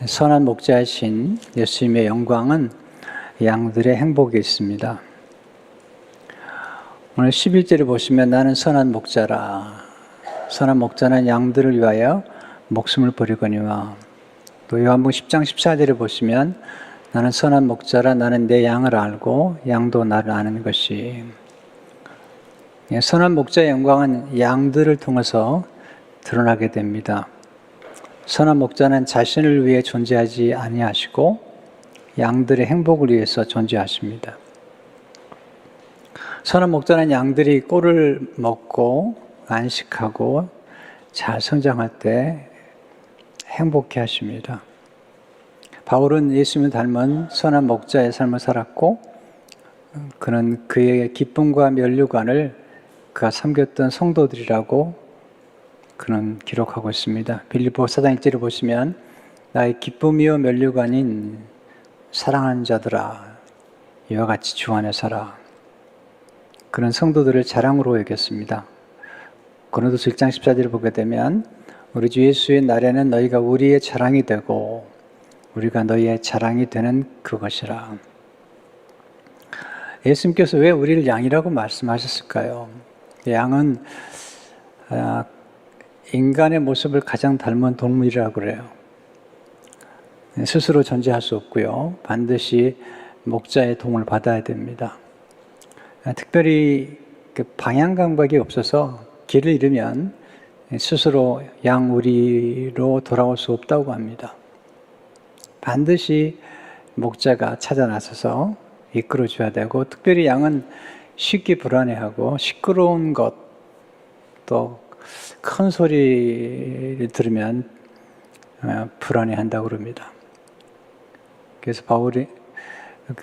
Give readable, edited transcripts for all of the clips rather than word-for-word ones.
선한 목자이신 예수님의 영광은 양들의 행복에 있습니다. 오늘 11절을 보시면 나는 선한 목자라. 선한 목자는 양들을 위하여 목숨을 버리거니와. 또 요한복음 10장 14절을 보시면 나는 선한 목자라. 나는 내 양을 알고 양도 나를 아는 것이. 선한 목자의 영광은 양들을 통해서 드러나게 됩니다. 선한 목자는 자신을 위해 존재하지 아니하시고 양들의 행복을 위해서 존재하십니다. 선한 목자는 양들이 꼴을 먹고 안식하고 잘 성장할 때 행복해 하십니다. 바울은 예수님을 닮은 선한 목자의 삶을 살았고 그는 그의 기쁨과 면류관을 그가 섬겼던 성도들이라고 그는 기록하고 있습니다. 빌립보 4장 1절을 보시면 나의 기쁨이요 면류관인 사랑하는 자들아 이와 같이 주 안에 살아. 그런 성도들을 자랑으로 여겼습니다. 고린도서 1장 14절을 보게 되면 우리 주 예수의 날에는 너희가 우리의 자랑이 되고 우리가 너희의 자랑이 되는 그것이라. 예수님께서 왜 우리를 양이라고 말씀하셨을까요? 양은 인간의 모습을 가장 닮은 동물이라고 그래요. 스스로 존재할 수 없고요. 반드시 목자의 도움을 받아야 됩니다. 특별히 방향 감각이 없어서 길을 잃으면 스스로 양우리로 돌아올 수 없다고 합니다. 반드시 목자가 찾아 나서서 이끌어줘야 되고, 특별히 양은 쉽게 불안해하고 시끄러운 것, 또 큰 소리를 들으면 불안해한다고 그럽니다. 그래서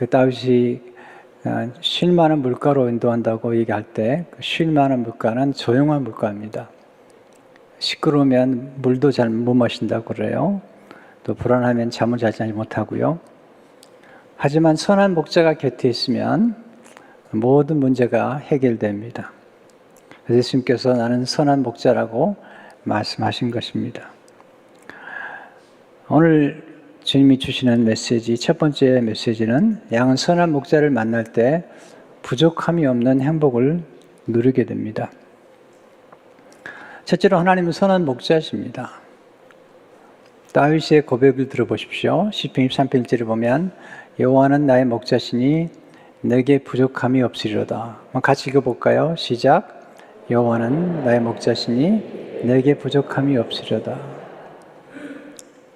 다윗이 쉴 만한 물가로 인도한다고 얘기할 때 쉴 만한 물가는 조용한 물가입니다. 시끄러우면 물도 잘 못 마신다고 그래요. 또 불안하면 잠을 잘 자지 못하고요. 하지만 선한 목자가 곁에 있으면 모든 문제가 해결됩니다. 그래서 예수님께서 나는 선한 목자라고 말씀하신 것입니다. 오늘 주님이 주시는 메시지, 첫 번째 메시지는 양은 선한 목자를 만날 때 부족함이 없는 행복을 누리게 됩니다. 첫째로 하나님은 선한 목자이십니다. 다윗의 고백을 들어보십시오. 시편 23편 1절을 보면 여호와는 나의 목자시니 내게 부족함이 없으리로다. 같이 읽어볼까요? 시작. 여호와는 나의 목자시니 내게 부족함이 없으리로다.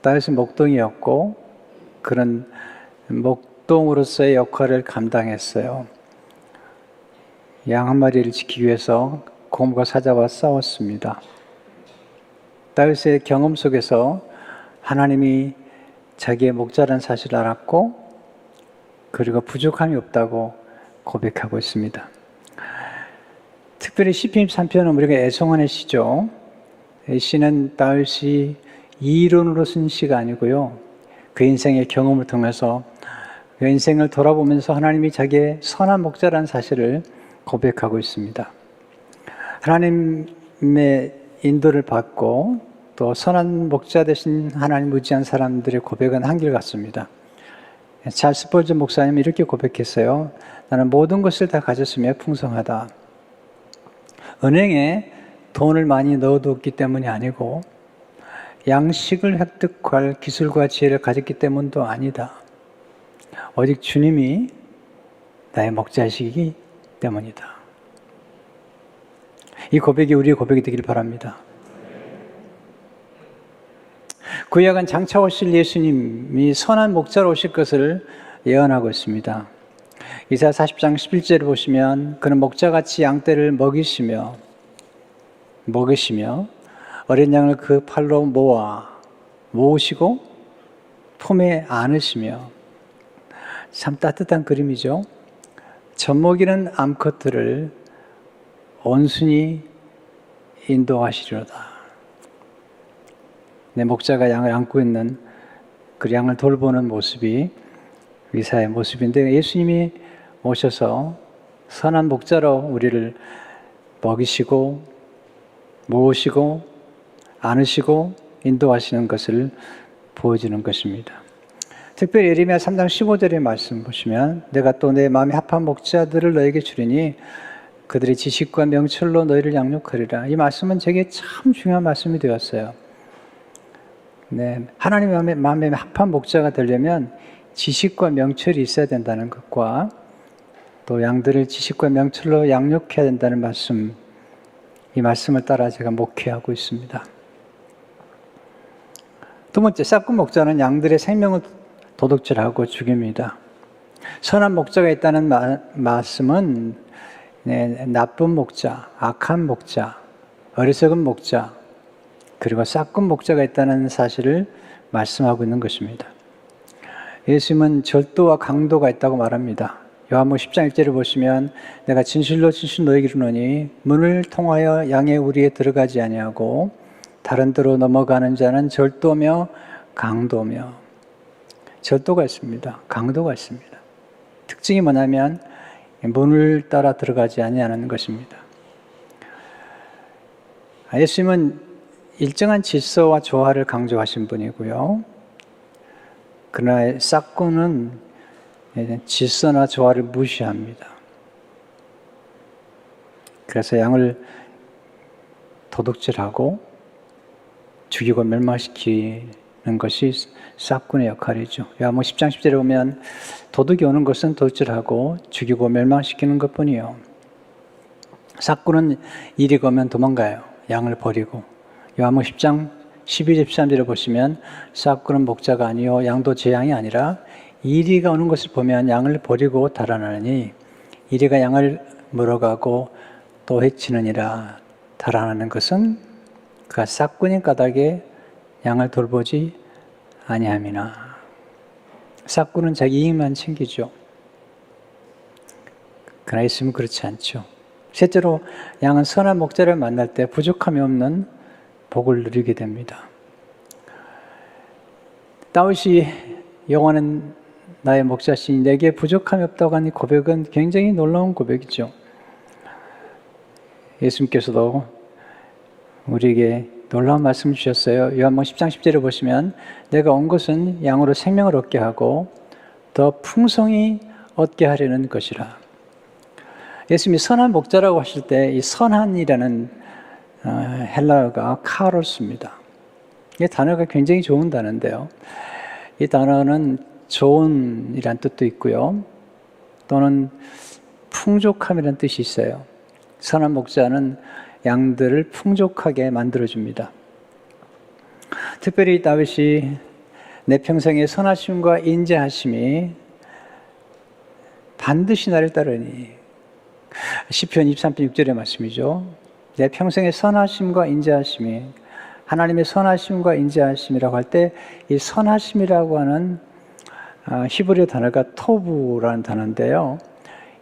다윗은 목동이었고 그런 목동으로서의 역할을 감당했어요. 양 한 마리를 지키기 위해서 곰과 사자와 싸웠습니다. 다윗의 경험 속에서 하나님이 자기의 목자라는 사실을 알았고 그리고 부족함이 없다고 고백하고 있습니다. 특별히 시편 3편은 우리가 애송하는 시죠. 이 시는 다윗이 이론으로 쓴 시가 아니고요. 그 인생의 경험을 통해서 그 인생을 돌아보면서 하나님이 자기의 선한 목자라는 사실을 고백하고 있습니다. 하나님의 인도를 받고 또 선한 목자 되신 하나님 의지한 사람들의 고백은 한결같습니다. 찰스 스펄전 목사님은 이렇게 고백했어요. 나는 모든 것을 다 가졌으며 풍성하다. 은행에 돈을 많이 넣어두었기 때문이 아니고 양식을 획득할 기술과 지혜를 가졌기 때문도 아니다. 오직 주님이 나의 목자이시기 때문이다. 이 고백이 우리의 고백이 되길 바랍니다. 구약은 장차 오실 예수님이 선한 목자로 오실 것을 예언하고 있습니다. 이사야 40장 11절을 보시면 그는 목자같이 양떼를 먹이시며 어린 양을 그 팔로 모으시고 품에 안으시며. 참 따뜻한 그림이죠. 젖먹이는 암컷들을 온순히 인도하시리로다. 내 목자가 양을 안고 있는 그 양을 돌보는 모습이 의사의 모습인데 예수님이 오셔서 선한 목자로 우리를 먹이시고 모으시고 안으시고 인도하시는 것을 보여주는 것입니다. 특별히 예레미야 3장 15절의 말씀 보시면 내가 또 내 마음에 합한 목자들을 너에게 주리니 그들의 지식과 명철로 너희를 양육하리라. 이 말씀은 제게 참 중요한 말씀이 되었어요. 네, 하나님의 마음에 합한 목자가 되려면 지식과 명철이 있어야 된다는 것과 또 양들을 지식과 명철로 양육해야 된다는 말씀, 이 말씀을 따라 제가 목회하고 있습니다. 두 번째, 싹군 목자는 양들의 생명을 도둑질하고 죽입니다. 선한 목자가 있다는 말씀은 나쁜 목자, 악한 목자, 어리석은 목자, 그리고 싹군 목자가 있다는 사실을 말씀하고 있는 것입니다. 예수님은 절도와 강도가 있다고 말합니다. 요한복음 10장 1절을 보시면 내가 진실로 너에게 이르노니 문을 통하여 양의 우리에 들어가지 아니하고 다른 데로 넘어가는 자는 절도며 강도며, 절도가 있습니다. 강도가 있습니다. 특징이 뭐냐면 문을 따라 들어가지 아니하는 것입니다. 예수님은 일정한 질서와 조화를 강조하신 분이고요. 그러나 싹군은 질서나 조화를 무시합니다. 그래서 양을 도둑질하고 죽이고 멸망시키는 것이 싹군의 역할이죠. 요한복음 10장 10절에 보면 도둑이 오는 것은 도둑질하고 죽이고 멸망시키는 것뿐이요. 싹군은 이리 오면 도망가요. 양을 버리고. 요한복음 10장 12절 13절을 보시면 싹군은 목자가 아니요 양도 제 양이 아니라 이리가 오는 것을 보면 양을 버리고 달아나니 이리가 양을 물어가고 또 해치느니라. 달아나는 것은 그가 싹군인 까닭에 양을 돌보지 아니함이나. 싹군은 자기 이익만 챙기죠. 그러나 예수님은 그렇지 않죠. 셋째로 양은 선한 목자를 만날 때 부족함이 없는 복을 누리게 됩니다. 다윗이 여호와는 나의 목자시니 내게 부족함이 없다고 하는 고백은 굉장히 놀라운 고백이죠. 예수님께서도 우리에게 놀라운 말씀을 주셨어요. 요한복음 10장 10절을 보시면 내가 온 것은 양으로 생명을 얻게 하고 더 풍성히 얻게 하려는 것이라. 예수님이 선한 목자라고 하실 때 이 선한이라는 헬라어가 카로스입니다. 이 단어가 굉장히 좋은 단어인데요. 이 단어는 좋은이란 뜻도 있고요. 또는 풍족함이라는 뜻이 있어요. 선한 목자는 양들을 풍족하게 만들어줍니다. 특별히 다윗이 내 평생의 선하심과 인자하심이 반드시 나를 따르니, 시편 23편 6절의 말씀이죠. 내 평생의 선하심과 인자하심이, 하나님의 선하심과 인자하심이라고 할 때 이 선하심이라고 하는 히브리어 단어가 토부라는 단어인데요.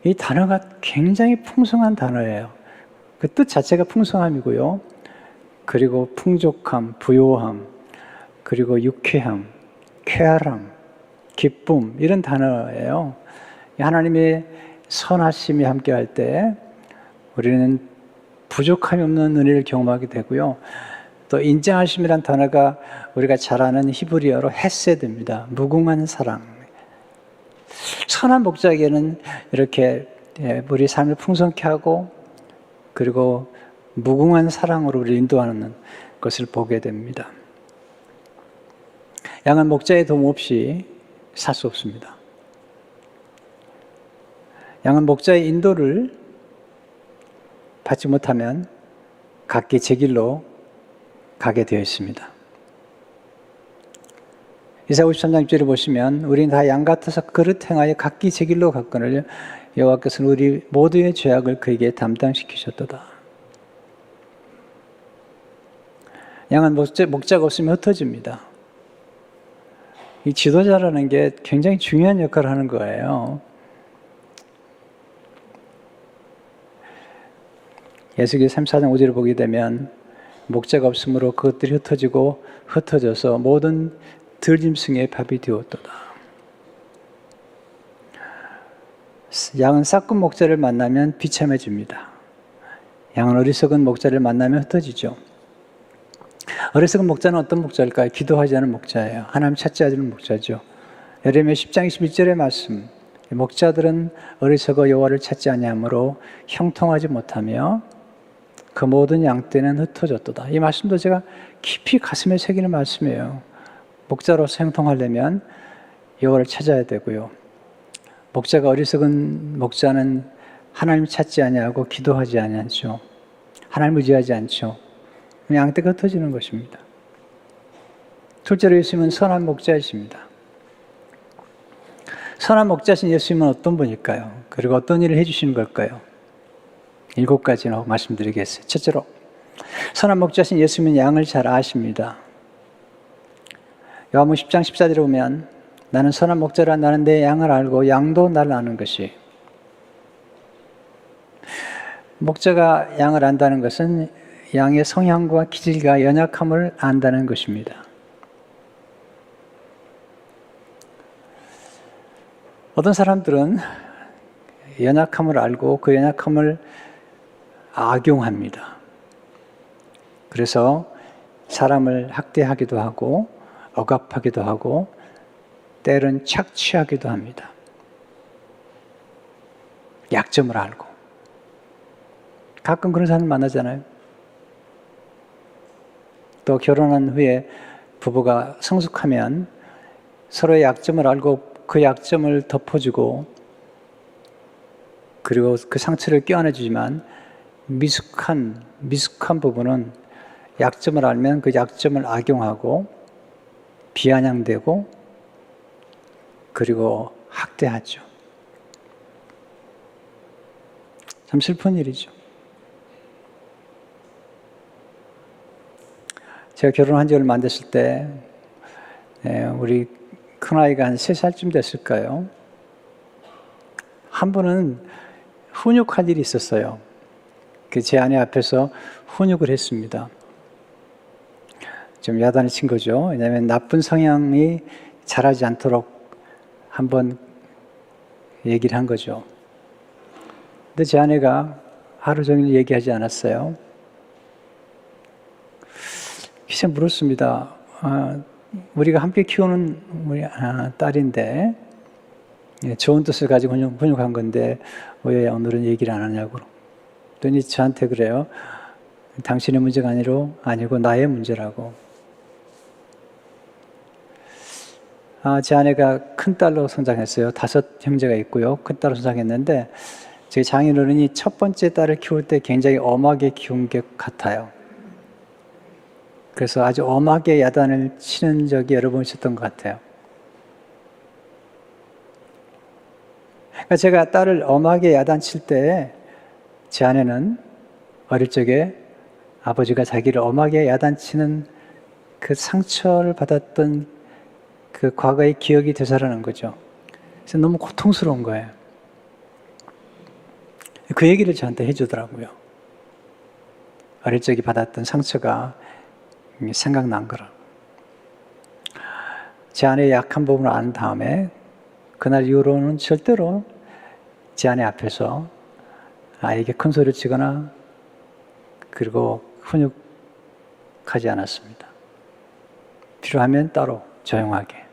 이 단어가 굉장히 풍성한 단어예요. 그 뜻 자체가 풍성함이고요. 그리고 풍족함, 부요함, 그리고 유쾌함, 쾌활함, 기쁨, 이런 단어예요. 하나님의 선하심이 함께할 때 우리는 부족함이 없는 은혜를 경험하게 되고요. 또 인자하심이란 단어가 우리가 잘 아는 히브리어로 헤세드입니다. 무궁한 사랑. 선한 목자에게는 이렇게 우리 삶을 풍성케 하고 그리고 무궁한 사랑으로 우리를 인도하는 것을 보게 됩니다. 양은 목자의 도움 없이 살 수 없습니다. 양은 목자의 인도를 받지 못하면 각기 제 길로 가게 되어 있습니다. 이사야 53장 6절을 보시면 우리는 다 양 같아서 그릇 행하여 각기 제 길로 갔거늘 여호와께서는 우리 모두의 죄악을 그에게 담당시키셨도다. 양은 목자가 없으면 흩어집니다. 이 지도자라는 게 굉장히 중요한 역할을 하는 거예요. 에스겔 34장 5절을 보게 되면 목자가 없으므로 그것들이 흩어져서 모든 들짐승의 밥이 되었도다. 양은 싹군 목자를 만나면 비참해집니다. 양은 어리석은 목자를 만나면 흩어지죠. 어리석은 목자는 어떤 목자일까요? 기도하지 않은 목자예요. 하나님 찾지 않은 목자죠. 예레미야 10장 21절의 말씀. 목자들은 어리석어 여호와를 찾지 아니하므로 형통하지 못하며 그 모든 양떼는 흩어졌도다. 이 말씀도 제가 깊이 가슴에 새기는 말씀이에요. 목자로서 형통하려면 여호와를 찾아야 되고요. 목자가 어리석은 목자는 하나님 찾지 아니하고 기도하지 아니하죠. 하나님 의지하지 않죠. 양떼가 흩어지는 것입니다. 둘째로 예수님은 선한 목자이십니다. 선한 목자신 예수님은 어떤 분일까요? 그리고 어떤 일을 해주시는 걸까요? 7가지나 말씀드리겠어요. 첫째로, 선한 목자신 예수님은 양을 잘 아십니다. 요한복음 10장 14절에 보면 나는 선한 목자라 나는 내 양을 알고 양도 나를 아는 것이. 목자가 양을 안다는 것은 양의 성향과 기질과 연약함을 안다는 것입니다. 어떤 사람들은 연약함을 알고 그 연약함을 악용합니다. 그래서 사람을 학대하기도 하고 억압하기도 하고 때론 착취하기도 합니다. 약점을 알고. 가끔 그런 사람을 만나잖아요. 또 결혼한 후에 부부가 성숙하면 서로의 약점을 알고 그 약점을 덮어주고 그리고 그 상처를 껴안아주지만 미숙한 부분은 약점을 알면 그 약점을 악용하고 비아냥대고 그리고 학대하죠. 참 슬픈 일이죠. 제가 결혼한 지 얼마 안 됐을 때 우리 큰아이가 한 3살쯤 됐을까요? 한 번은 훈육할 일이 있었어요. 제 아내 앞에서 훈육을 했습니다. 좀 야단을 친 거죠. 왜냐하면 나쁜 성향이 자라지 않도록 한번 얘기를 한 거죠. 근데 제 아내가 하루 종일 얘기하지 않았어요. 그래서 물었습니다. 우리가 함께 키우는 우리 딸인데 좋은 뜻을 가지고 훈육한 건데 왜 오늘은 얘기를 안 하냐고. 그랬더니 저한테 그래요. 당신의 문제가 아니고 나의 문제라고. 제 아내가 큰딸로 성장했어요. 5 형제가 있고요. 큰딸로 성장했는데 제 장인어른이 첫 번째 딸을 키울 때 굉장히 엄하게 키운 게 같아요. 그래서 아주 엄하게 야단을 치는 적이 여러 번 있었던 것 같아요. 그러니까 제가 딸을 엄하게 야단칠 때 제 아내는 어릴 적에 아버지가 자기를 엄하게 야단치는 그 상처를 받았던 그 과거의 기억이 되살아난 거죠. 그래서 너무 고통스러운 거예요. 그 얘기를 저한테 해주더라고요. 어릴 적에 받았던 상처가 생각난 거라. 제 아내의 약한 부분을 안 다음에 그날 이후로는 절대로 제 아내 앞에서 아이에게 큰 소리를 치거나 그리고 훈육하지 않았습니다. 필요하면 따로 조용하게.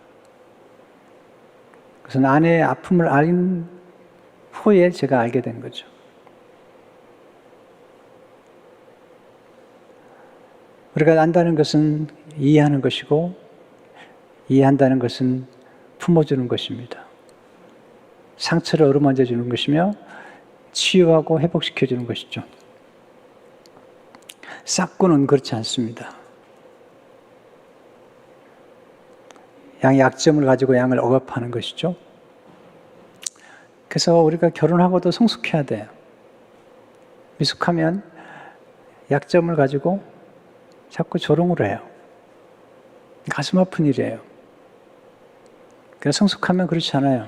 그래서 아내의 아픔을 알 후에 제가 알게 된 거죠. 우리가 안다는 것은 이해하는 것이고 이해한다는 것은 품어주는 것입니다. 상처를 어루만져 주는 것이며 치유하고 회복시켜 주는 것이죠. 싹구는 그렇지 않습니다. 양의 약점을 가지고 양을 억압하는 것이죠. 그래서 우리가 결혼하고도 성숙해야 돼요. 미숙하면 약점을 가지고 자꾸 조롱을 해요. 가슴 아픈 일이에요. 그래서 성숙하면 그렇지 않아요.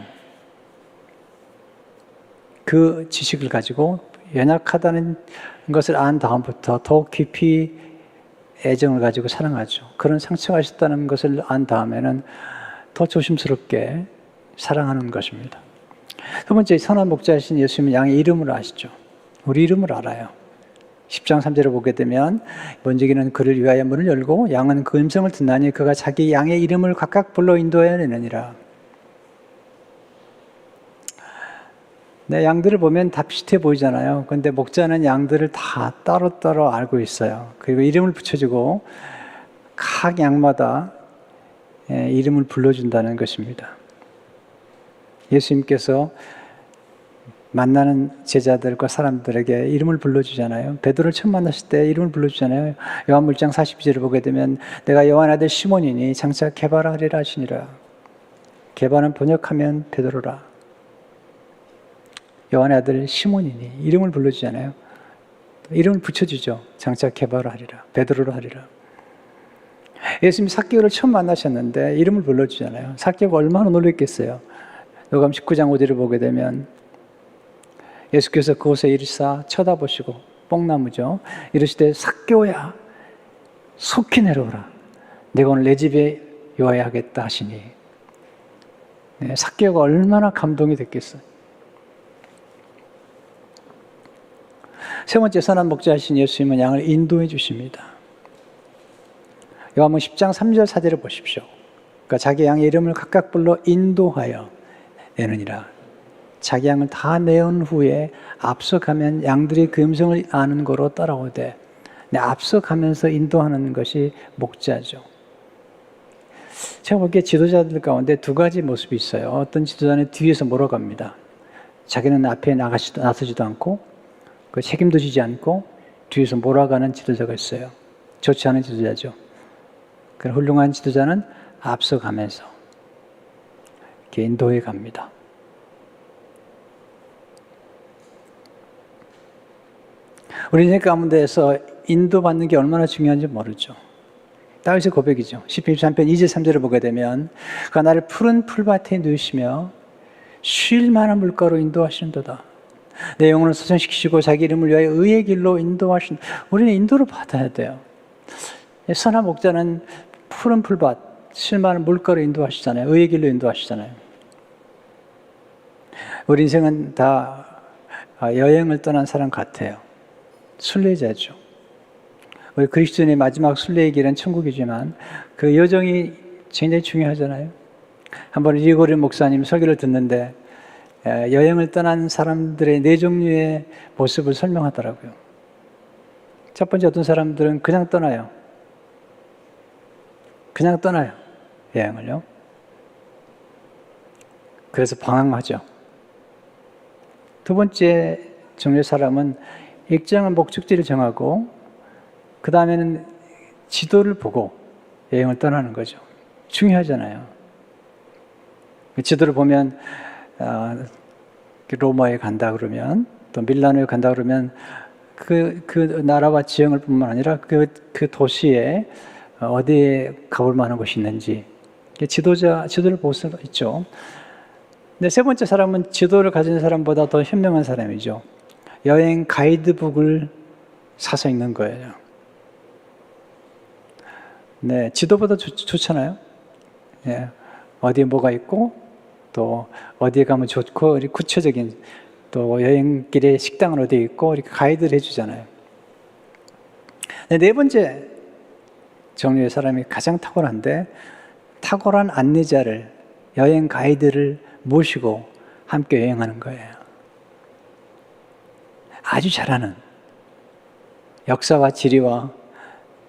그 지식을 가지고 연약하다는 것을 안 다음부터 더욱 깊이 애정을 가지고 사랑하죠. 그런 상처가 있었다는 것을 안 다음에는 더 조심스럽게 사랑하는 것입니다. 두 번째, 선한 목자이신 예수님은 양의 이름을 아시죠. 우리 이름을 알아요. 10장 3절을 보게 되면 번지기는 그를 위하여 문을 열고 양은 그 음성을 듣나니 그가 자기 양의 이름을 각각 불러 인도하여 내느니라. 네, 양들을 보면 다 비슷해 보이잖아요. 그런데 목자는 양들을 다 따로따로 알고 있어요. 그리고 이름을 붙여주고 각 양마다 이름을 불러준다는 것입니다. 예수님께서 만나는 제자들과 사람들에게 이름을 불러주잖아요. 베드로를 처음 만났을 때 이름을 불러주잖아요. 요한물장 42절을 보게 되면 내가 요한 아들 시몬이니 장차 게바라 하리라 하시니라. 게바는 번역하면 베드로라. 요한의 아들 시몬이니 이름을 불러주잖아요. 이름을 붙여주죠. 장차 게바라 하리라. 베드로로 하리라. 예수님이 삭개오를 처음 만나셨는데 이름을 불러주잖아요. 삭개오가 얼마나 놀랐겠어요. 요감 19장 5절을 보게 되면 예수께서 그곳에 이르사 쳐다보시고 뽕나무죠. 이르시되 삭개오야 속히 내려오라. 내가 오늘 내 집에 요하야 하겠다 하시니 네, 삭개오가 얼마나 감동이 됐겠어요. 세 번째 선한 목자이신 예수님은 양을 인도해 주십니다. 요한복음 10장 3절 4절을 보십시오. 그러니까 자기 양의 이름을 각각 불러 인도하여 내느니라. 자기 양을 다 내온 후에 앞서가면 양들이 그 음성을 아는 거로 따라오되 앞서가면서 인도하는 것이 목자죠. 제가 보기에 지도자들 가운데 두 가지 모습이 있어요. 어떤 지도자는 뒤에서 몰아갑니다. 자기는 앞에 나서지도 않고 그 책임도 지지 않고 뒤에서 몰아가는 지도자가 있어요. 좋지 않은 지도자죠. 그런 훌륭한 지도자는 앞서가면서 이렇게 인도해 갑니다. 우리 인생 가운데에서 인도받는 게 얼마나 중요한지 모르죠. 다윗의 고백이죠. 시편 23편 2절 3절을 보게 되면 그가 나를 푸른 풀밭에 누이시며 쉴 만한 물가로 인도하시는도다. 내 영혼을 소생시키시고 자기 이름을 위하여 의의 길로 인도하신. 우리는 인도를 받아야 돼요. 선한 목자는 푸른 풀밭, 쉴 만한 물가로 인도하시잖아요. 의의 길로 인도하시잖아요. 우리 인생은 다 여행을 떠난 사람 같아요. 순례자죠. 우리 그리스도인의 마지막 순례의 길은 천국이지만 그 여정이 굉장히 중요하잖아요. 한번 리고리 목사님 설교를 듣는데 여행을 떠난 사람들의 네 종류의 모습을 설명하더라고요. 첫 번째 어떤 사람들은 그냥 떠나요. 그냥 떠나요. 여행을요. 그래서 방황하죠. 두 번째 종류의 사람은 일정한 목적지를 정하고 그 다음에는 지도를 보고 여행을 떠나는 거죠. 중요하잖아요. 지도를 보면 로마에 간다 그러면 또 밀라노에 간다 그러면 그 나라와 지형을 뿐만 아니라 그 도시에 어디에 가볼 만한 곳이 있는지 지도를 볼 수 있죠. 근데 세 번째 사람은 지도를 가진 사람보다 더 현명한 사람이죠. 여행 가이드북을 사서 읽는 거예요. 네, 지도보다 좋잖아요. 예, 어디에 뭐가 있고 또 어디에 가면 좋고 구체적인 또 여행길에 식당은 어디에 있고 이렇게 가이드를 해주잖아요. 네 번째 종류의 사람이 가장 탁월한데 탁월한 안내자를 여행 가이드를 모시고 함께 여행하는 거예요. 아주 잘하는 역사와 지리와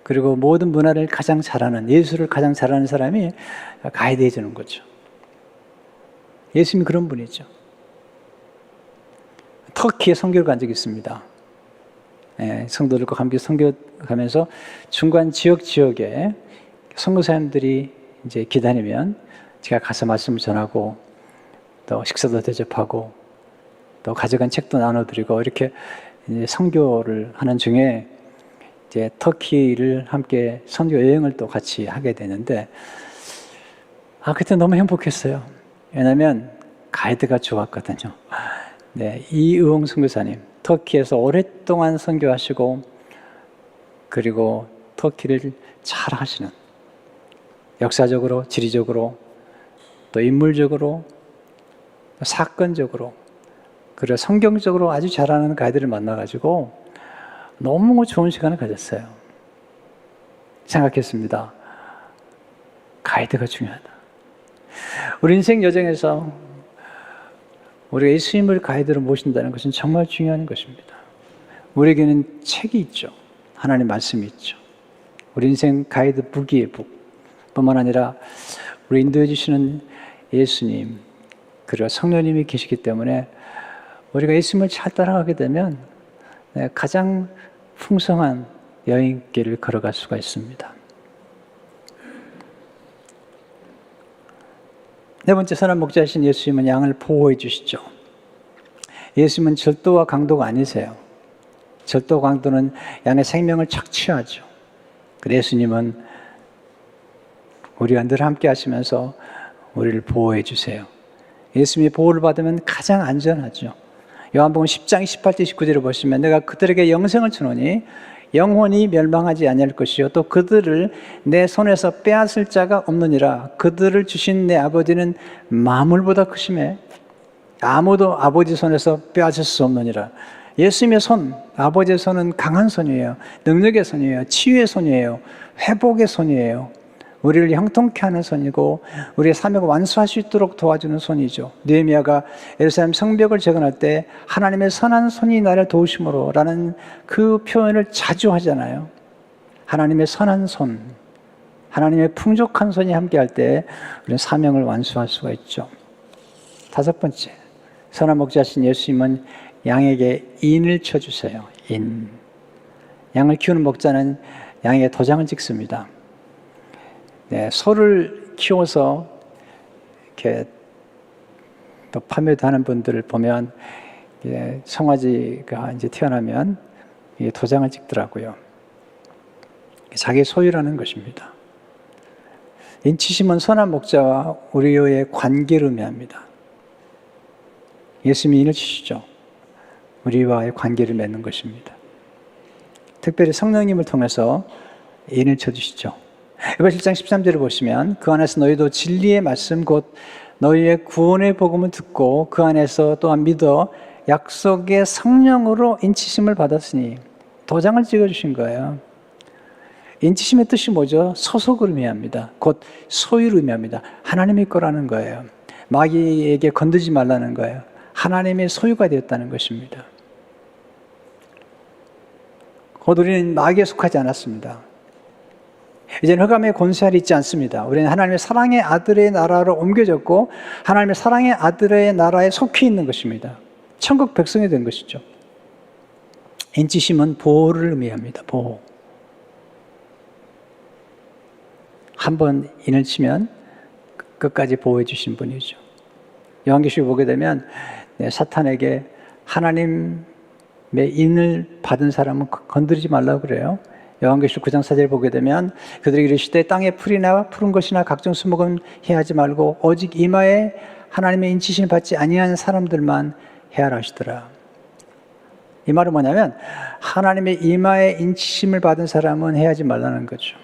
그리고 모든 문화를 가장 잘하는 예술을 가장 잘하는 사람이 가이드 해주는 거죠. 예수님이 그런 분이죠. 터키에 선교를 간 적이 있습니다. 성도들과 함께 선교하면서 중간 지역에 선교사님들이 이제 기다리면 제가 가서 말씀을 전하고 또 식사도 대접하고 또 가져간 책도 나눠드리고 이렇게 이제 선교를 하는 중에 이제 터키를 함께 선교 여행을 또 같이 하게 되는데 그때 너무 행복했어요. 왜냐하면 가이드가 좋았거든요. 네, 이의홍 선교사님 터키에서 오랫동안 선교하시고 그리고 터키를 잘 하시는 역사적으로 지리적으로 또 인물적으로 사건적으로 그리고 성경적으로 아주 잘하는 가이드를 만나가지고 너무 좋은 시간을 가졌어요. 생각했습니다. 가이드가 중요하다. 우리 인생 여정에서 우리가 예수님을 가이드로 모신다는 것은 정말 중요한 것입니다. 우리에게는 책이 있죠. 하나님 말씀이 있죠. 우리 인생 가이드 북이에요, 북. 뿐만 아니라 우리 인도해 주시는 예수님 그리고 성령님이 계시기 때문에 우리가 예수님을 잘 따라가게 되면 가장 풍성한 여행길을 걸어갈 수가 있습니다. 네 번째, 선한 목자이신 예수님은 양을 보호해 주시죠. 예수님은 절도와 강도가 아니세요. 절도와 강도는 양의 생명을 착취하죠. 그래서 예수님은 우리가 늘 함께 하시면서 우리를 보호해 주세요. 예수님이 보호를 받으면 가장 안전하죠. 요한복음 10장 18절 19절을 보시면 내가 그들에게 영생을 주노니 영원히 멸망하지 아니할 것이요 또 그들을 내 손에서 빼앗을 자가 없느니라. 그들을 주신 내 아버지는 만물보다 크심에 아무도 아버지 손에서 빼앗을 수 없느니라. 예수님의 손, 아버지의 손은 강한 손이에요. 능력의 손이에요. 치유의 손이에요. 회복의 손이에요. 우리를 형통케 하는 손이고 우리의 사명을 완수할 수 있도록 도와주는 손이죠. 느헤미야가 예루살렘 성벽을 재건할 때 하나님의 선한 손이 나를 도우심으로 라는 그 표현을 자주 하잖아요. 하나님의 선한 손, 하나님의 풍족한 손이 함께할 때 우리는 사명을 완수할 수가 있죠. 다섯 번째, 선한 목자신 예수님은 양에게 인을 쳐주세요. 인. 양을 키우는 목자는 양에게 도장을 찍습니다. 네, 소를 키워서 이렇게 또 판매도 하는 분들을 보면 송아지가 이제 태어나면 도장을 찍더라고요. 자기 소유라는 것입니다. 인치심은 선한 목자와 우리의 관계를 의미합니다. 예수님이 인을 치시죠. 우리와의 관계를 맺는 것입니다. 특별히 성령님을 통해서 인을 쳐주시죠. 에베소 1장 13절을 보시면 그 안에서 너희도 진리의 말씀 곧 너희의 구원의 복음을 듣고 그 안에서 또한 믿어 약속의 성령으로 인치심을 받았으니 도장을 찍어주신 거예요. 인치심의 뜻이 뭐죠? 소속을 의미합니다. 곧 소유를 의미합니다. 하나님의 거라는 거예요. 마귀에게 건드지 말라는 거예요. 하나님의 소유가 되었다는 것입니다. 곧 우리는 마귀에 속하지 않았습니다. 이제는 흑암의 권세알이 있지 않습니다. 우리는 하나님의 사랑의 아들의 나라로 옮겨졌고 하나님의 사랑의 아들의 나라에 속해 있는 것입니다. 천국 백성이 된 것이죠. 인치심은 보호를 의미합니다. 보호. 한번 인을 치면 끝까지 보호해 주신 분이죠. 요한계시록 보게 되면 사탄에게 하나님의 인을 받은 사람은 건드리지 말라고 그래요. 요한계시록 9장 4절 보게 되면 그들이 이르시되 땅에 풀이나 푸른 것이나 각종 수목은 해하지 말고 오직 이마에 하나님의 인치심을 받지 아니한 사람들만 해하라 하시더라. 이 말은 뭐냐면 하나님의 이마에 인치심을 받은 사람은 해하지 말라는 거죠.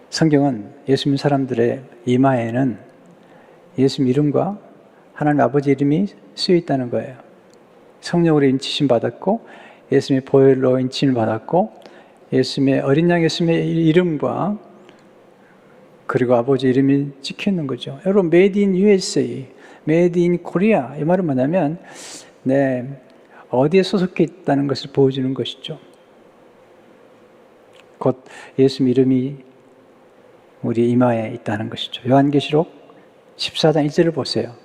성경은 예수님 사람들의 이마에는 예수님 이름과 하나님 아버지 이름이 쓰여 있다는 거예요. 성령으로 인치심 받았고 예수님의 보혈로 인치심을 받았고 예수님의 어린 양 예수님의 이름과 그리고 아버지 이름이 찍혀 있는 거죠. 여러분, Made in USA, Made in Korea 이 말은 뭐냐면 어디에 소속해 있다는 것을 보여주는 것이죠. 곧 예수님 이름이 우리 이마에 있다는 것이죠. 요한계시록 14장 1절을 보세요.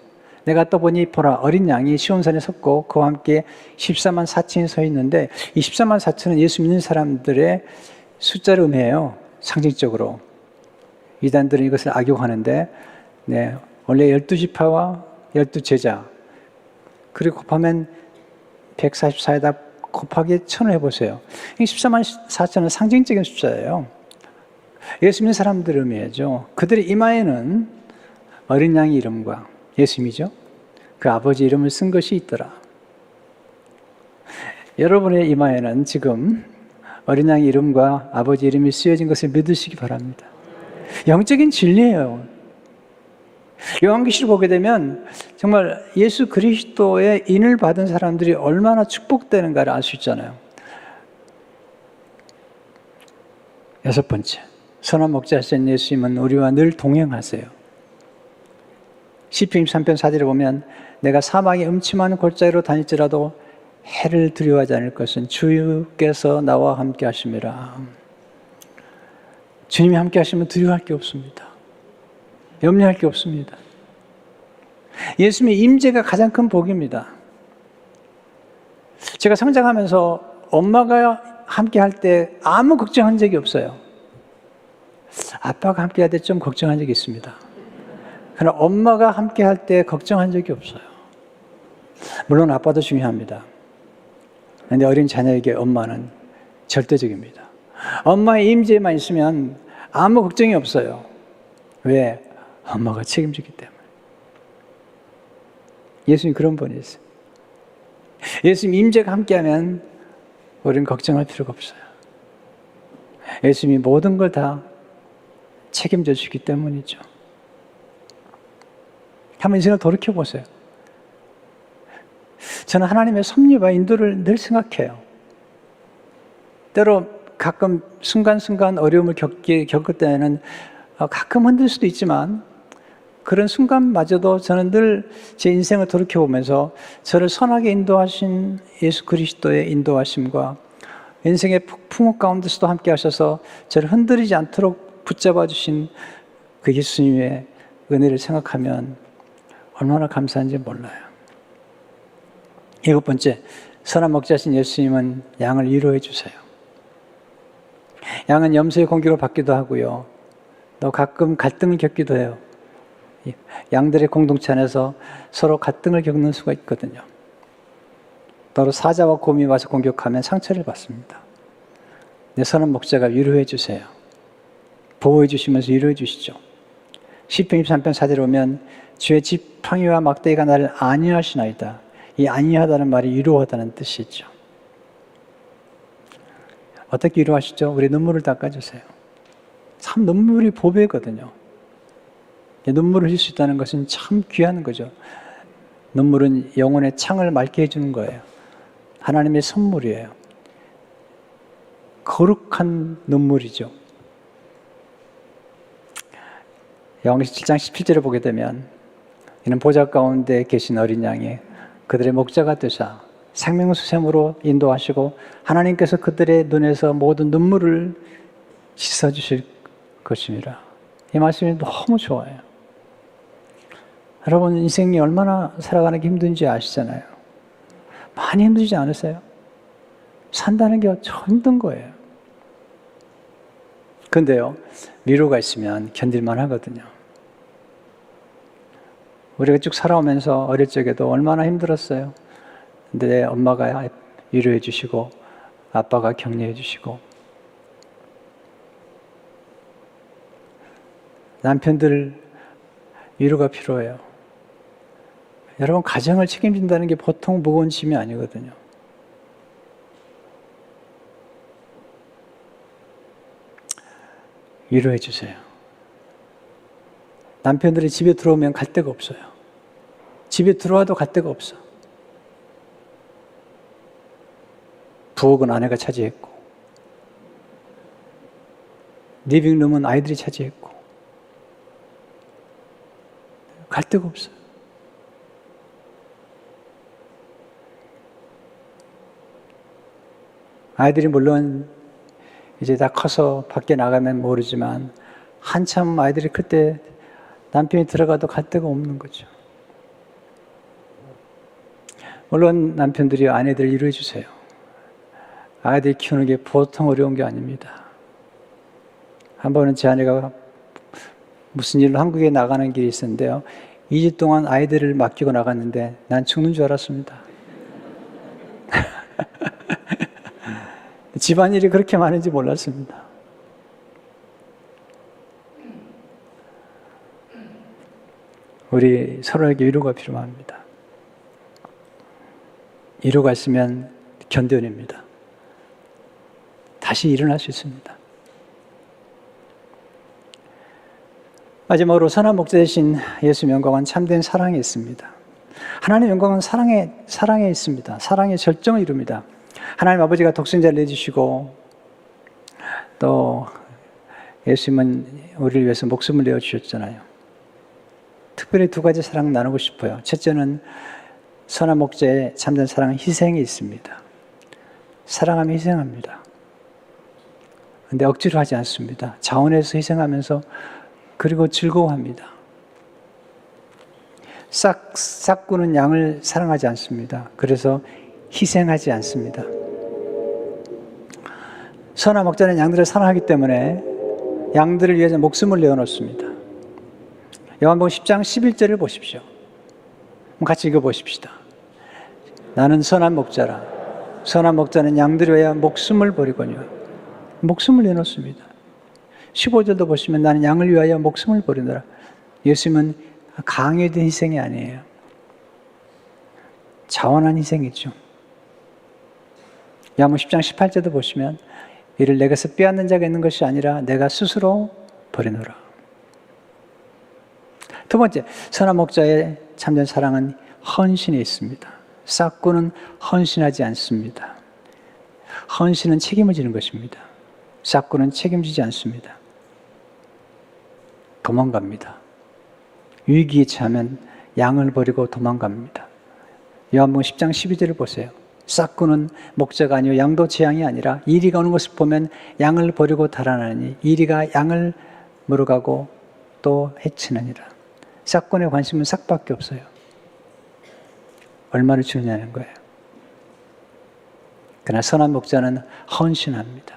내가 떠보니 보라 어린 양이 시온산에 섰고 그와 함께 14만 4천이 서 있는데 이 14만 4천은 예수 믿는 사람들의 숫자를 의미해요. 상징적으로. 이단들은 이것을 악용하는데 원래 12지파와 12제자 그리고 곱하면 144에다 곱하기 1000을 해보세요. 이 14만 4천은 상징적인 숫자예요. 예수 믿는 사람들을 의미하죠. 그들의 이마에는 어린 양의 이름과 예수님이죠. 그 아버지 이름을 쓴 것이 있더라. 여러분의 이마에는 지금 어린 양의 이름과 아버지 이름이 쓰여진 것을 믿으시기 바랍니다. 영적인 진리예요. 요한계시를 보게 되면 정말 예수 그리스도의 인을 받은 사람들이 얼마나 축복되는가를 알 수 있잖아요. 6번째, 선한 목자신 예수님은 우리와 늘 동행하세요. 시편 23편 4절에 보면 내가 사막의 음침한 골짜기로 다닐지라도 해를 두려워하지 않을 것은 주께서 나와 함께 하심이라. 주님이 함께 하시면 두려워할 게 없습니다. 염려할 게 없습니다. 예수님의 임재가 가장 큰 복입니다. 제가 성장하면서 엄마가 함께 할 때 아무 걱정한 적이 없어요. 아빠가 함께 할 때 좀 걱정한 적이 있습니다. 그러나 엄마가 함께 할 때 걱정한 적이 없어요. 물론 아빠도 중요합니다. 그런데 어린 자녀에게 엄마는 절대적입니다. 엄마의 임재만 있으면 아무 걱정이 없어요. 왜? 엄마가 책임지기 때문에. 예수님 그런 분이 있어요. 예수님 임재가 함께하면 우리는 걱정할 필요가 없어요. 예수님이 모든 걸 다 책임져 주기 때문이죠. 한번 인생을 돌이켜보세요. 저는 하나님의 섭리와 인도를 늘 생각해요. 때로 가끔 순간순간 어려움을 겪을 때에는 가끔 흔들 수도 있지만 그런 순간마저도 저는 늘 제 인생을 돌이켜보면서 저를 선하게 인도하신 예수 그리스도의 인도하심과 인생의 풍업 가운데서도 함께 하셔서 저를 흔들리지 않도록 붙잡아 주신 그 예수님의 은혜를 생각하면 얼마나 감사한지 몰라요. 7번째, 선한 목자신 예수님은 양을 위로해 주세요. 양은 염소의 공격을 받기도 하고요. 또 가끔 갈등을 겪기도 해요. 양들의 공동체 안에서 서로 갈등을 겪는 수가 있거든요. 바로 사자와 곰이 와서 공격하면 상처를 받습니다. 내 선한 목자가 위로해 주세요. 보호해 주시면서 위로해 주시죠. 시편 23편 4절에 보면 주의 지팡이와 막대기가 나를 안위하시나이다. 이 안위하다는 말이 위로하다는 뜻이죠. 어떻게 위로하시죠? 우리 눈물을 닦아주세요. 참 눈물이 보배거든요. 눈물을 흘릴 수 있다는 것은 참 귀한 거죠. 눈물은 영혼의 창을 맑게 해주는 거예요. 하나님의 선물이에요. 거룩한 눈물이죠. 요한계시록 7장 17절을 보게 되면 이는 보좌 가운데 계신 어린 양이 그들의 목자가 되사 생명수샘으로 인도하시고 하나님께서 그들의 눈에서 모든 눈물을 씻어주실 것입니다. 이 말씀이 너무 좋아요. 여러분 인생이 얼마나 살아가는 게 힘든지 아시잖아요. 많이 힘들지 않으세요? 산다는 게 참 힘든 거예요. 근데요, 위로가 있으면 견딜만 하거든요. 우리가 쭉 살아오면서 어릴 적에도 얼마나 힘들었어요. 근데 엄마가 위로해 주시고 아빠가 격려해 주시고 남편들 위로가 필요해요. 여러분 가정을 책임진다는 게 보통 무거운 짐이 아니거든요. 위로해 주세요. 남편들이 집에 들어오면 갈 데가 없어요. 집에 들어와도 갈 데가 없어. 부엌은 아내가 차지했고 리빙룸은 아이들이 차지했고 갈 데가 없어요. 아이들이 물론 이제 다 커서 밖에 나가면 모르지만 한참 아이들이 클 때 남편이 들어가도 갈 데가 없는 거죠. 물론 남편들이 아내들을 위로해 주세요. 아이들 키우는 게 보통 어려운 게 아닙니다. 한 번은 제 아내가 무슨 일로 한국에 나가는 길이 있었는데요. 2주 동안 아이들을 맡기고 나갔는데 난 죽는 줄 알았습니다. 집안일이 그렇게 많은지 몰랐습니다. 우리 서로에게 위로가 필요합니다. 위로가 있으면 견뎌냅니다. 다시 일어날 수 있습니다. 마지막으로 선한 목자 되신 예수의 영광은 참된 사랑에 있습니다. 하나님의 영광은 사랑에 있습니다. 사랑의 절정을 이룹니다. 하나님 아버지가 독생자를 내주시고 또 예수님은 우리를 위해서 목숨을 내어주셨잖아요. 특별히 두 가지 사랑 나누고 싶어요. 첫째는 선한 목자의 참된 사랑은 희생이 있습니다. 사랑하면 희생합니다. 그런데 억지로 하지 않습니다. 자원해서 희생하면서 그리고 즐거워합니다. 싹구는 양을 사랑하지 않습니다. 그래서 희생하지 않습니다. 선한 목자는 양들을 사랑하기 때문에 양들을 위해서 목숨을 내어놓습니다. 요한복음 10장 11절을 보십시오. 같이 읽어보십시다. 나는 선한 목자라. 선한 목자는 양들을 위하여 목숨을 버리거니와. 목숨을 내놓습니다. 15절도 보시면 나는 양을 위하여 목숨을 버리노라. 예수님은 강요된 희생이 아니에요. 자원한 희생이죠. 요한복음 10장 18절도 보시면 이를 내게서 빼앗는 자가 있는 것이 아니라 내가 스스로 버리노라. 두 번째, 선한 목자의 참된 사랑은 헌신이 있습니다. 싹구는 헌신하지 않습니다. 헌신은 책임을 지는 것입니다. 싹구는 책임지지 않습니다. 도망갑니다. 위기에 처하면 양을 버리고 도망갑니다. 요한복음 10장 12절을 보세요. 싹구는 목자가 아니요 양도 재앙이 아니라 이리가 오는 것을 보면 양을 버리고 달아나니 이리가 양을 물어가고 또 해치느니라. 싹군의 관심은 싹밖에 없어요. 얼마를 주느냐는 거예요. 그러나 선한 목자는 헌신합니다.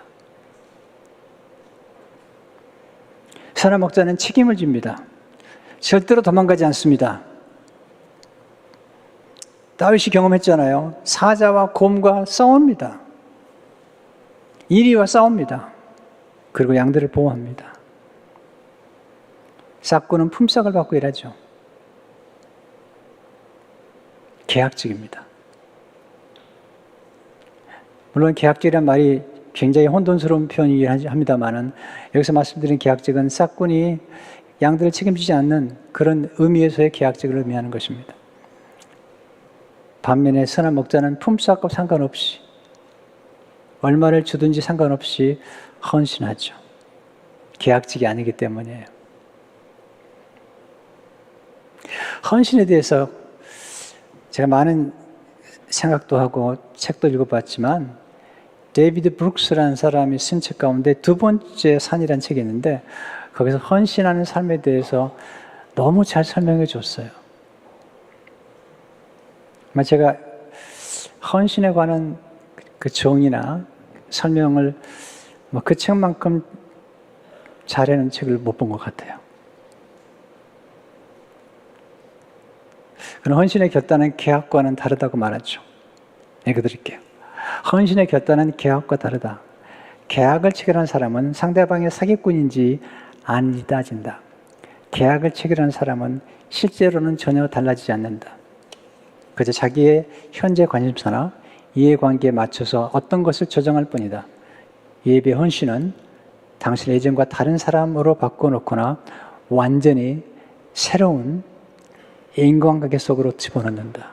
선한 목자는 책임을 집니다. 절대로 도망가지 않습니다. 다윗이 경험했잖아요. 사자와 곰과 싸웁니다. 이리와 싸웁니다. 그리고 양들을 보호합니다. 싹구는 품삯을 받고 일하죠. 계약직입니다. 물론 계약직이란 말이 굉장히 혼돈스러운 표현이긴 합니다만은 여기서 말씀드린 계약직은 싹군이 양들을 책임지지 않는 그런 의미에서의 계약직을 의미하는 것입니다. 반면에 선한 목자는 품삯과 상관없이 얼마를 주든지 상관없이 헌신하죠. 계약직이 아니기 때문이에요. 헌신에 대해서 제가 많은 생각도 하고 책도 읽어봤지만 데이비드 브룩스라는 사람이 쓴 책 가운데 두 번째 산이라는 책이 있는데 거기서 헌신하는 삶에 대해서 너무 잘 설명해 줬어요. 제가 헌신에 관한 그 정의나 설명을 그 책만큼 잘하는 책을 못 본 것 같아요. 그럼 헌신의 결단은 계약과는 다르다고 말하죠. 읽어드릴게요. 헌신의 결단은 계약과 다르다. 계약을 체결한 사람은 상대방의 사기꾼인지 아닌지 따진다. 계약을 체결한 사람은 실제로는 전혀 달라지지 않는다. 그저 자기의 현재 관심사나 이해관계에 맞춰서 어떤 것을 조정할 뿐이다. 이에 비해 헌신은 당신의 예전과 다른 사람으로 바꿔놓거나 완전히 새로운 인간관계 속으로 집어넣는다.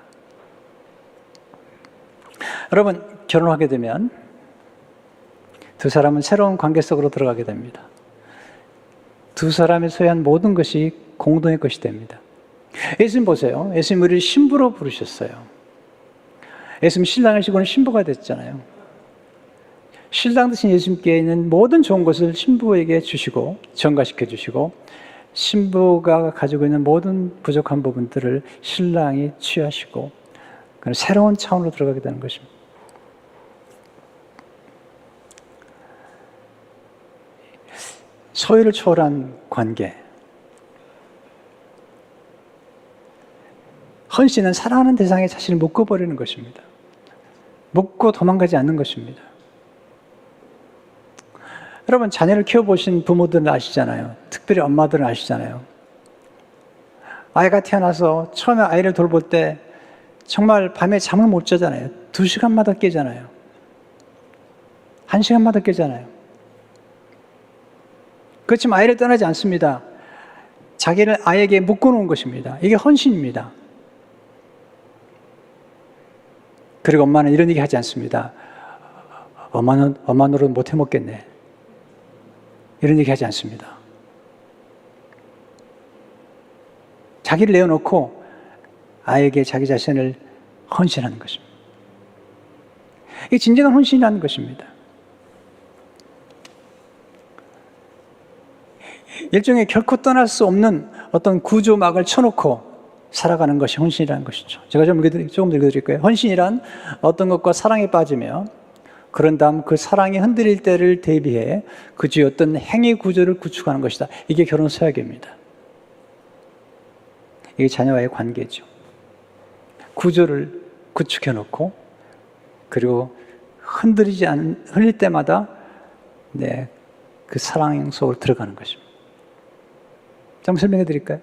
여러분, 결혼하게 되면 두 사람은 새로운 관계 속으로 들어가게 됩니다. 두 사람이 소유한 모든 것이 공동의 것이 됩니다. 예수님 보세요. 예수님 우리를 신부로 부르셨어요. 예수님 신랑이시고는 신부가 됐잖아요. 신랑 되신 예수님께 있는 모든 좋은 것을 신부에게 주시고 전가시켜 주시고 신부가 가지고 있는 모든 부족한 부분들을 신랑이 취하시고 새로운 차원으로 들어가게 되는 것입니다. 소유를 초월한 관계. 헌신은 사랑하는 대상에 자신을 묶어버리는 것입니다. 묶고 도망가지 않는 것입니다. 여러분, 자녀를 키워보신 부모들은 아시잖아요. 특별히 엄마들은 아시잖아요. 아이가 태어나서 처음에 아이를 돌볼 때 정말 밤에 잠을 못 자잖아요. 2시간마다 깨잖아요. 1시간마다 깨잖아요. 그렇지만 아이를 떠나지 않습니다. 자기를 아이에게 묶어놓은 것입니다. 이게 헌신입니다. 그리고 엄마는 이런 얘기 하지 않습니다. 엄마 노릇 못 해먹겠네. 이런 얘기 하지 않습니다. 자기를 내어놓고 아이에게 자기 자신을 헌신하는 것입니다. 이게 진정한 헌신이라는 것입니다. 일종의 결코 떠날 수 없는 어떤 구조막을 쳐놓고 살아가는 것이 헌신이라는 것이죠. 제가 조금 읽어드릴 거예요. 헌신이란 어떤 것과 사랑에 빠지며 그런 다음 그 사랑이 흔들릴 때를 대비해 그 주의 어떤 행위 구조를 구축하는 것이다. 이게 결혼 서약입니다. 이게 자녀와의 관계죠. 구조를 구축해놓고 그리고 흘릴 때마다 그 사랑 속으로 들어가는 것입니다. 좀 설명해 드릴까요?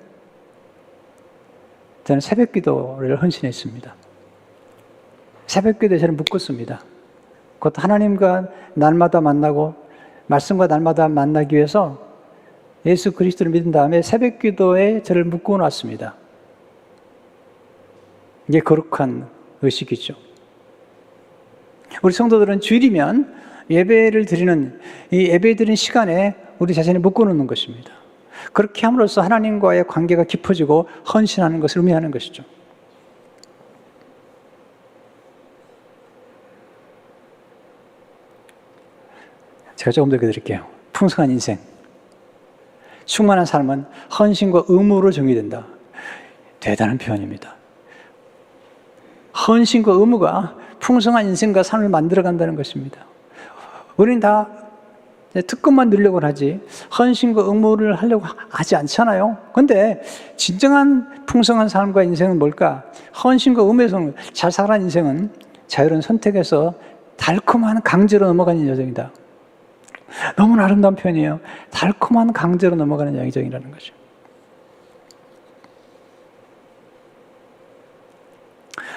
저는 새벽 기도를 헌신했습니다. 새벽 기도에 저는 묶었습니다. 곧 하나님과 날마다 만나고 말씀과 날마다 만나기 위해서 예수 그리스도를 믿은 다음에 새벽 기도에 저를 묶어 놨습니다. 이게 거룩한 의식이죠. 우리 성도들은 주일이면 예배를 드리는 이 예배 드리는 시간에 우리 자신을 묶어 놓는 것입니다. 그렇게 함으로써 하나님과의 관계가 깊어지고 헌신하는 것을 의미하는 것이죠. 제가 조금 더 읽어드릴게요. 풍성한 인생. 충만한 삶은 헌신과 의무로 정의된다. 대단한 표현입니다. 헌신과 의무가 풍성한 인생과 삶을 만들어간다는 것입니다. 우리는 다 특권만 누리려고 하지 헌신과 의무를 하려고 하지 않잖아요. 그런데 진정한 풍성한 삶과 인생은 뭘까? 헌신과 의무에서 잘 살아가는 인생은 자유로운 선택에서 달콤한 강제로 넘어가는 여정이다. 너무나 아름다운 표현이에요. 달콤한 강제로 넘어가는 여정이라는 거죠.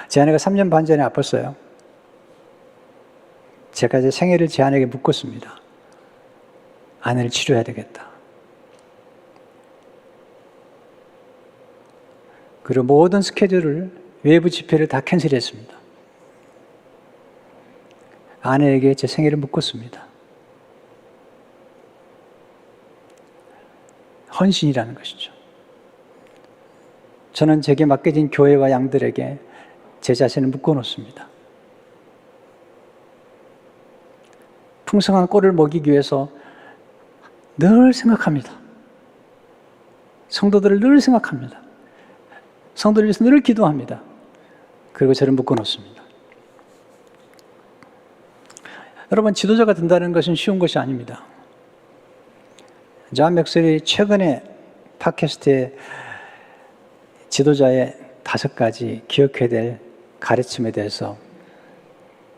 제 아내가 3년 반 전에 아팠어요. 제가 제 생애를 제 아내에게 묶었습니다. 아내를 치료해야 되겠다. 그리고 모든 스케줄을, 외부 집회를 다 캔슬했습니다. 아내에게 제 생애를 묶었습니다. 헌신이라는 것이죠. 저는 제게 맡겨진 교회와 양들에게 제 자신을 묶어놓습니다. 풍성한 꼴을 먹이기 위해서 늘 생각합니다. 성도들을 늘 생각합니다. 성도를 위해서 늘 기도합니다. 그리고 저를 묶어놓습니다. 여러분, 지도자가 된다는 것은 쉬운 것이 아닙니다. 존 맥스웰이 최근에 팟캐스트에 지도자의 5가지 기억해야 될 가르침에 대해서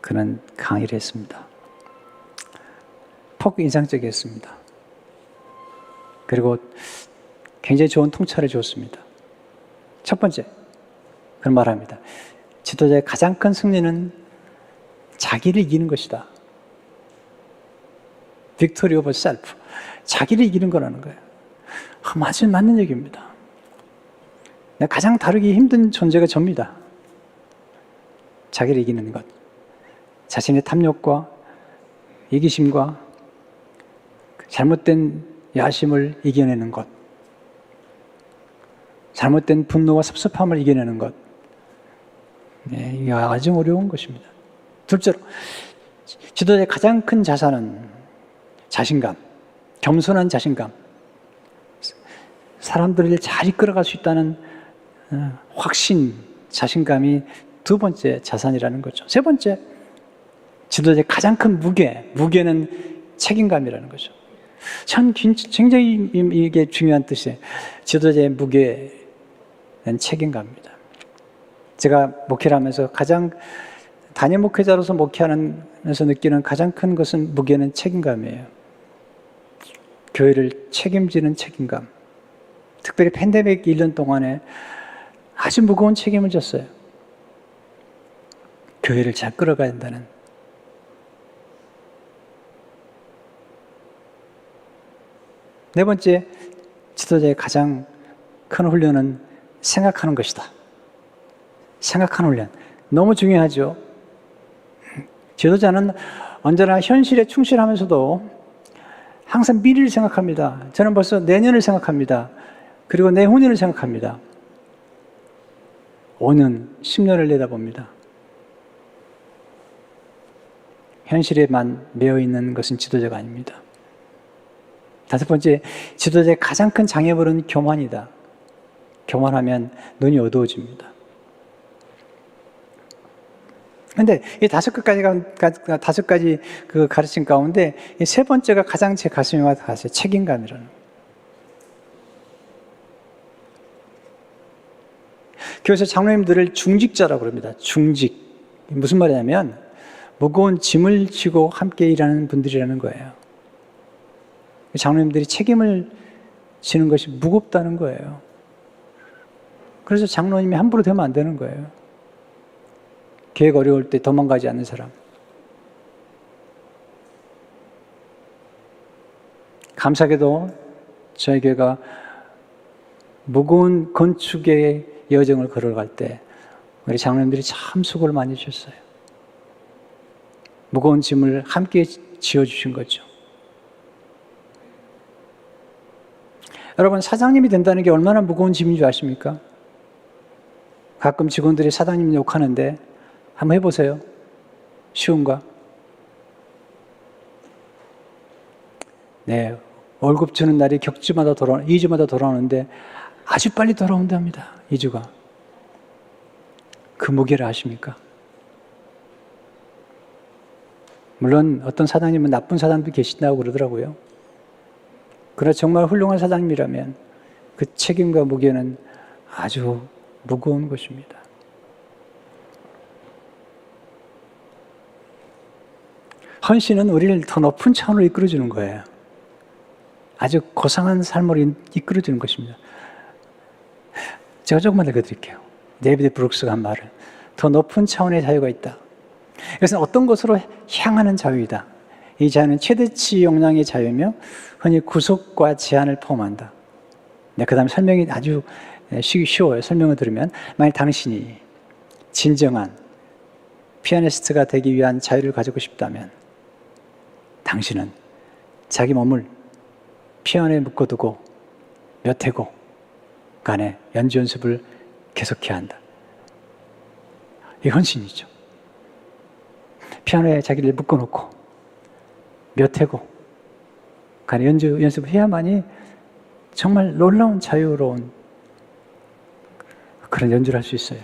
그는 강의를 했습니다. 폭 인상적이었습니다. 그리고 굉장히 좋은 통찰을 주었습니다. 첫 번째, 그런 말합니다. 지도자의 가장 큰 승리는 자기를 이기는 것이다. 빅토리 오브 셀프. 자기를 이기는 거라는 거예요. 맞는 얘기입니다. 가장 다루기 힘든 존재가 접니다. 자기를 이기는 것. 자신의 탐욕과 이기심과 잘못된 야심을 이겨내는 것. 잘못된 분노와 섭섭함을 이겨내는 것. 이게 아주 어려운 것입니다. 둘째로, 지도자의 가장 큰 자산은 자신감, 겸손한 자신감. 사람들을 잘 이끌어갈 수 있다는 확신, 자신감이 두 번째 자산이라는 거죠. 세 번째, 지도자의 가장 큰 무게는 책임감이라는 거죠. 참 굉장히 이게 중요한 뜻이에요. 지도자의 무게는 책임감입니다. 제가 목회를 하면서 단임 목회자로서 목회하면서 느끼는 가장 큰 것은 무게는 책임감이에요. 교회를 책임지는 책임감. 특별히 팬데믹 1년 동안에 아주 무거운 책임을 졌어요. 교회를 잘 끌어가야 된다는. 네 번째, 지도자의 가장 큰 훈련은 생각하는 것이다. 생각하는 훈련. 너무 중요하죠. 지도자는 언제나 현실에 충실하면서도 항상 미래를 생각합니다. 저는 벌써 내년을 생각합니다. 그리고 내후년을 생각합니다. 5년, 10년을 내다봅니다. 현실에만 매여 있는 것은 지도자가 아닙니다. 5번째, 지도자의 가장 큰 장애물은 교만이다. 교만하면 눈이 어두워집니다. 근데 이 5가지 그 가르침 가운데 이 3번째가 가장 제 가슴에 와닿았어요. 책임감이라는 거. 교회에서 장로님들을 중직자라고 합니다. 중직. 무슨 말이냐면 무거운 짐을 지고 함께 일하는 분들이라는 거예요. 장로님들이 책임을 지는 것이 무겁다는 거예요. 그래서 장로님이 함부로 되면 안 되는 거예요. 계획 어려울 때 도망가지 않는 사람. 감사하게도 저희 교회가 무거운 건축의 여정을 걸어갈 때 우리 장로님들이 참 수고를 많이 해주셨어요. 무거운 짐을 함께 지어주신 거죠. 여러분, 사장님이 된다는 게 얼마나 무거운 짐인 줄 아십니까? 가끔 직원들이 사장님 욕하는데 한번 해보세요. 쉬운가? 네, 월급 주는 날이 2주마다 돌아오는데 아주 빨리 돌아온답니다. 2주가. 그 무게를 아십니까? 물론 어떤 사장님은 나쁜 사장도 계신다고 그러더라고요. 그러나 정말 훌륭한 사장님이라면 그 책임과 무게는 아주 무거운 것입니다. 헌신은 우리를 더 높은 차원으로 이끌어주는 거예요. 아주 고상한 삶으로 이끌어주는 것입니다. 제가 조금만 읽어드릴게요. 데이비드 브룩스가 한 말을. 더 높은 차원의 자유가 있다. 이것은 어떤 것으로 향하는 자유이다. 이 자유는 최대치 용량의 자유이며 흔히 구속과 제한을 포함한다. 네, 그 다음 설명이 아주 쉬워요. 설명을 들으면 만약 당신이 진정한 피아니스트가 되기 위한 자유를 가지고 싶다면 당신은 자기 몸을 피아노에 묶어두고 몇 해고간의 연주 연습을 계속해야 한다. 이 헌신이죠. 피아노에 자기를 묶어놓고 몇 해고간의 연주 연습을 해야만이 정말 놀라운 자유로운 그런 연주를 할 수 있어요.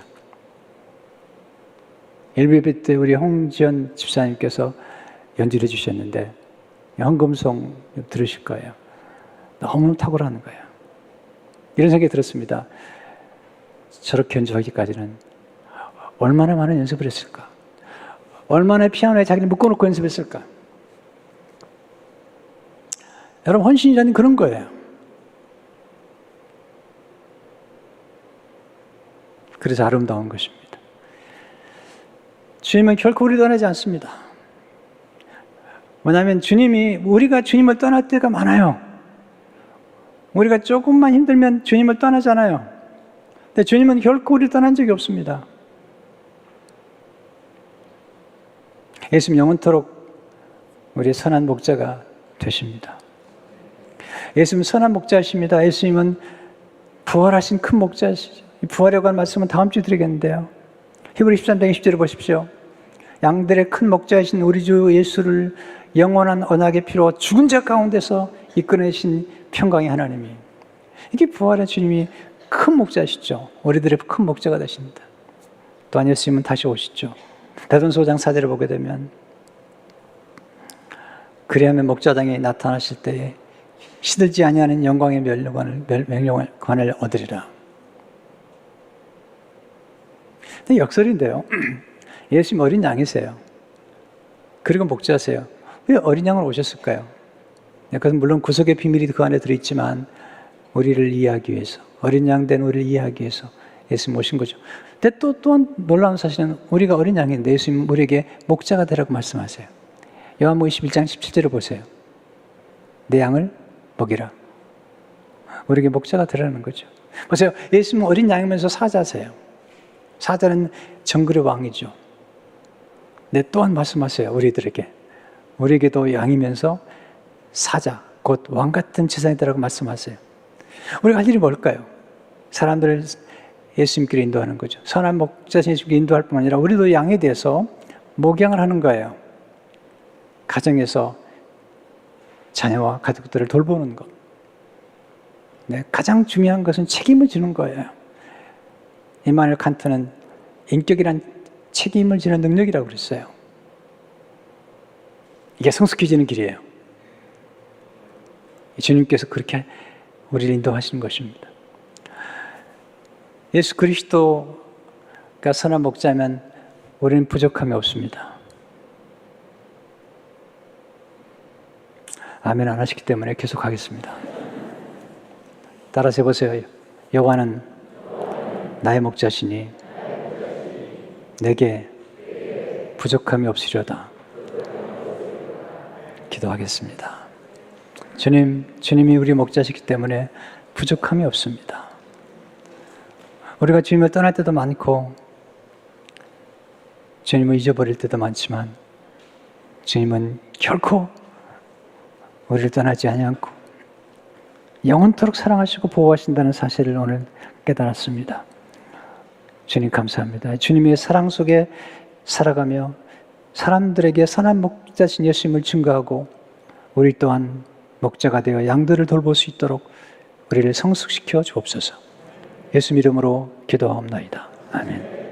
일베 때 우리 홍지연 집사님께서 연주를 해주셨는데 헌금송 들으실 거예요. 너무 탁월한 거예요. 이런 생각이 들었습니다. 저렇게 연주하기까지는 얼마나 많은 연습을 했을까? 얼마나 피아노에 자기를 묶어놓고 연습했을까? 여러분, 헌신이라는 그런 거예요. 그래서 아름다운 것입니다. 주님은 결코 우리를 떠나지 않습니다. 왜냐하면 우리가 주님을 떠날 때가 많아요. 우리가 조금만 힘들면 주님을 떠나잖아요. 근데 주님은 결코 우리를 떠난 적이 없습니다. 예수님 영원토록 우리의 선한 목자가 되십니다. 예수님은 선한 목자이십니다. 예수님은 부활하신 큰 목자이시죠. 이 부활에 관한 말씀은 다음 주에 드리겠는데요. 히브리 13장 20절을 보십시오. 양들의 큰 목자이신 우리 주 예수를 영원한 언약의 피로 죽은 자 가운데서 이끌어내신 평강의 하나님이, 이게 부활의 주님이 큰 목자시죠. 우리들의 큰 목자가 되십니다. 또한 예수님은 다시 오시죠. 베드로전서 5장 4절을 보게 되면 그리하면 목자장이 나타나실 때에 시들지 아니하는 영광의 멸류관을 얻으리라. 근데 역설인데요. 예수님 어린 양이세요. 그리고 목자세요. 왜 어린 양으로 오셨을까요? 그것은 물론 구속의 비밀이 그 안에 들어있지만 우리를 이해하기 위해서, 어린 양 된 우리를 이해하기 위해서 예수님 오신 거죠. 근데 또한 놀라운 사실은 우리가 어린 양인데 예수님 우리에게 목자가 되라고 말씀하세요. 요한복음 21장 17절을 보세요. 내 양을 먹이라. 우리에게 목자가 되라는 거죠. 보세요. 예수님은 어린 양이면서 사자세요. 사자는 정글의 왕이죠. 네, 또한 말씀하세요. 우리에게도 양이면서 사자, 곧 왕 같은 지상이다라고 말씀하세요. 우리가 할 일이 뭘까요? 사람들을 예수님께로 인도하는 거죠. 선한 목자신 예수님께 인도할 뿐만 아니라 우리도 양에 대해서 목양을 하는 거예요. 가정에서 자녀와 가족들을 돌보는 것. 네, 가장 중요한 것은 책임을 지는 거예요. 이마누엘 칸트는 인격이란 책임을 지는 능력이라고 그랬어요. 이게 성숙해지는 길이에요. 주님께서 그렇게 우리를 인도하시는 것입니다. 예수 그리스도가 선한 목자면 우리는 부족함이 없습니다. 아멘 안 하시기 때문에 계속하겠습니다. 따라서 해보세요. 여호와는 나의 목자시니 내게 부족함이 없으려다. 기도하겠습니다. 주님이 우리 목자시기 때문에 부족함이 없습니다. 우리가 주님을 떠날 때도 많고 주님을 잊어버릴 때도 많지만 주님은 결코 우리를 떠나지 않고 영원토록 사랑하시고 보호하신다는 사실을 오늘 깨달았습니다. 주님 감사합니다. 주님의 사랑 속에 살아가며 사람들에게 선한 목자신 예수님을 증거하고 우리 또한 목자가 되어 양들을 돌볼 수 있도록 우리를 성숙시켜 주옵소서. 예수 이름으로 기도하옵나이다. 아멘.